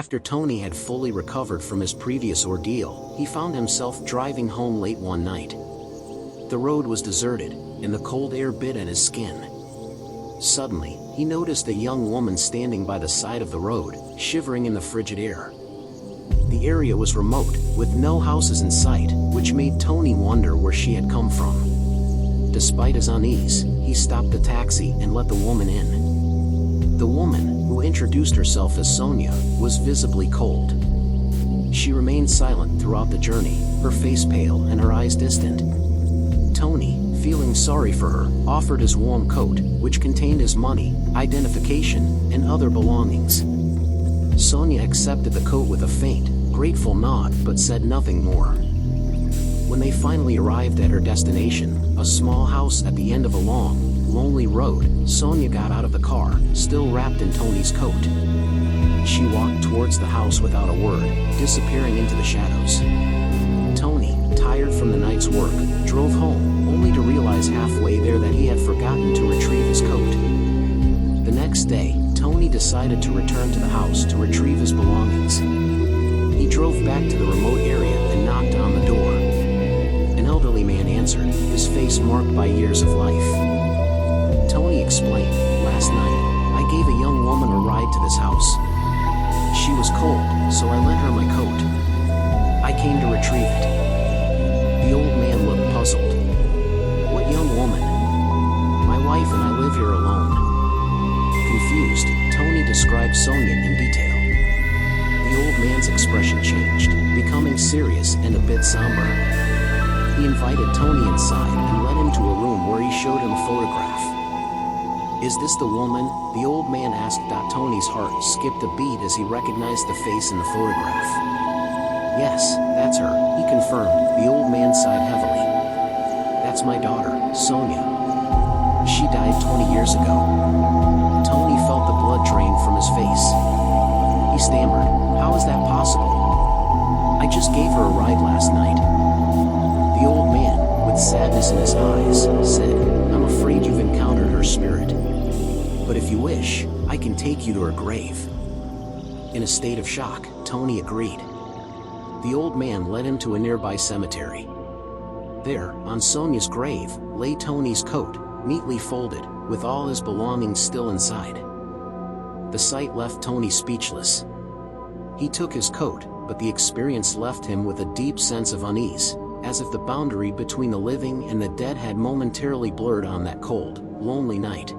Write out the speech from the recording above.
After Tony had fully recovered from his previous ordeal, he found himself driving home late one night. The road was deserted, and the cold air bit at his skin. Suddenly, he noticed a young woman standing by the side of the road, shivering in the frigid air. The area was remote, with no houses in sight, which made Tony wonder where she had come from. Despite his unease, he stopped the taxi and let the woman in. The woman, who introduced herself as Sonia, was visibly cold. She remained silent throughout the journey, her face pale and her eyes distant. Tony, feeling sorry for her, offered his warm coat, which contained his money, identification, and other belongings. Sonia accepted the coat with a faint, grateful nod but said nothing more. When they finally arrived at her destination, a small house at the end of a long, lonely road, Sonia got out of the car, still wrapped in Tony's coat. She walked towards the house without a word, disappearing into the shadows. Tony, tired from the night's work, drove home, only to realize halfway there that he had forgotten to retrieve his coat. The next day, Tony decided to return to the house to retrieve his belongings. He drove back to the remote area and knocked on the door. An elderly man answered, his face marked by years of life. Tony explained, "Last night, I gave a young woman a ride to this house. She was cold, so I lent her my coat. I came to retrieve it." The old man looked puzzled. "What young woman?" "My wife and I live here alone." Confused, Tony described Sonia in detail. The old man's expression changed, becoming serious and a bit somber. He invited Tony inside and led him to a room where he showed him a photograph. "Is this the woman?" the old man asked. Tony's heart skipped a beat as he recognized the face in the photograph. "Yes, that's her," he confirmed. The old man sighed heavily. "That's my daughter, Sonia. She died 20 years ago." Tony felt the blood drain from his face. He stammered, "How is that possible? I just gave her a ride last night." The old man, with sadness in his eyes, said, "I'm afraid you've encountered her spirit. But if you wish, I can take you to her grave." In a state of shock, Tony agreed. The old man led him to a nearby cemetery. There, on Sonia's grave, lay Tony's coat, neatly folded, with all his belongings still inside. The sight left Tony speechless. He took his coat, but the experience left him with a deep sense of unease, as if the boundary between the living and the dead had momentarily blurred on that cold, lonely night.